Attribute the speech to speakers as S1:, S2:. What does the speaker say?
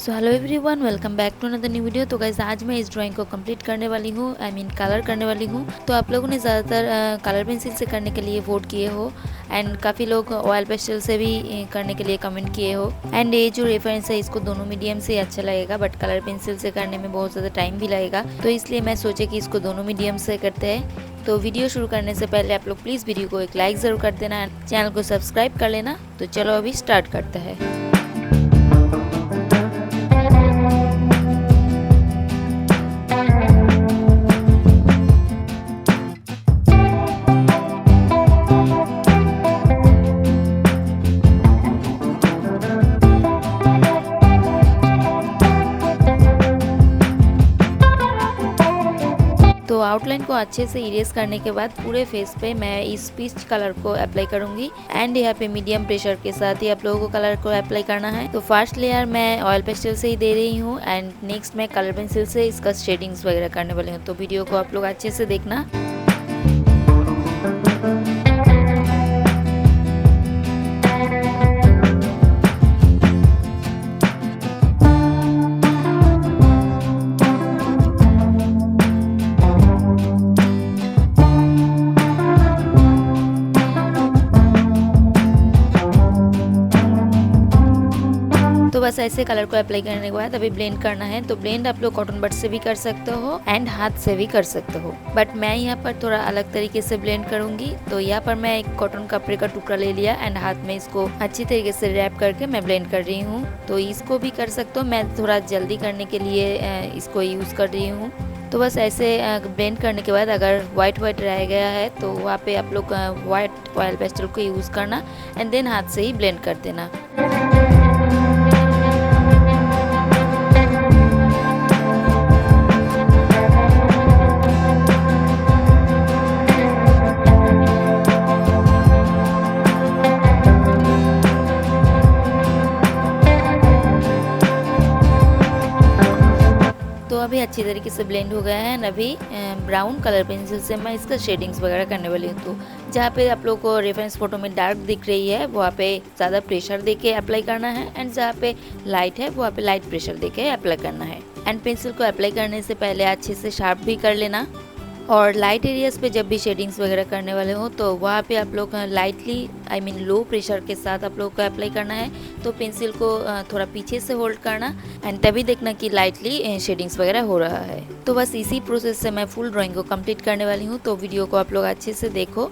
S1: So hello everyone, welcome back to another new video. तो guys आज मैं इस ड्राइंग को कंप्लीट करने वाली हूँ, कलर करने वाली हूँ। तो आप लोगों ने ज़्यादातर कलर पेंसिल से करने के लिए वोट किए हो एंड काफ़ी लोग ऑयल पेस्टल से भी करने के लिए कमेंट किए हो। एंड ये जो रेफरेंस है इसको दोनों मीडियम से अच्छा लगेगा, बट कलर पेंसिल से करने में बहुत ज़्यादा टाइम भी लगेगा, तो इसलिए मैं सोचे कि इसको दोनों मीडियम से करते हैं। तो वीडियो शुरू करने से पहले आप लोग प्लीज़ वीडियो को एक लाइक ज़रूर कर देना, चैनल को सब्सक्राइब कर लेना। तो चलो अभी स्टार्ट करते हैं। तो आउटलाइन को अच्छे से इरेज करने के बाद पूरे फेस पे मैं इस पीच कलर को अप्लाई करूंगी एंड यहाँ पे मीडियम प्रेशर के साथ ही आप लोगों को कलर को अप्लाई करना है। तो फर्स्ट लेयर मैं ऑयल पेस्टल से ही दे रही हूँ एंड नेक्स्ट मैं कलर पेंसिल से इसका शेडिंग्स वगैरह करने वाली हूँ। तो वीडियो को आप लोग अच्छे से देखना। तो बस ऐसे कलर को अप्लाई करने के बाद अभी ब्लेंड करना है। तो ब्लेंड आप लोग कॉटन बड से भी कर सकते हो एंड हाथ से भी कर सकते हो, बट मैं यहाँ पर थोड़ा अलग तरीके से ब्लेंड करूंगी। तो यहाँ पर मैं एक कॉटन कपड़े का टुकड़ा ले लिया एंड हाथ में इसको अच्छी तरीके से रैप करके मैं ब्लेंड कर रही हूँ। तो इसको भी कर सकते हो, मैं थोड़ा जल्दी करने के लिए इसको यूज कर रही हूँ। तो बस ऐसे ब्लेंड करने के बाद अगर वाइट रह गया है तो वहाँ पे आप लोग वाइट ऑयल पेस्टल को यूज करना एंड देन हाथ से ही ब्लेंड कर देना। तो अभी अच्छी तरीके से ब्लेंड हो गया है। अभी ब्राउन कलर पेंसिल से मैं इसका शेडिंग्स वगैरह करने वाली हूँ। तो जहाँ पे आप लोग को रेफरेंस फोटो में डार्क दिख रही है वहाँ पे ज़्यादा प्रेशर देके अप्लाई करना है एंड जहाँ पे लाइट है वहाँ पे लाइट प्रेशर देके अप्लाई करना है। एंड पेंसिल को अप्लाई करने से पहले अच्छे से शार्प भी कर लेना। और लाइट एरियाज पे जब भी शेडिंग्स वगैरह करने वाले हो तो वहाँ पे आप लोग लाइटली लो प्रेशर के साथ आप लोग को अप्लाई करना है। तो पेंसिल को थोड़ा पीछे से होल्ड करना एंड तभी देखना कि लाइटली शेडिंग्स वगैरह हो रहा है। तो बस इसी प्रोसेस से मैं फुल ड्राइंग को कंप्लीट करने वाली हूँ। तो वीडियो को आप लोग अच्छे से देखो।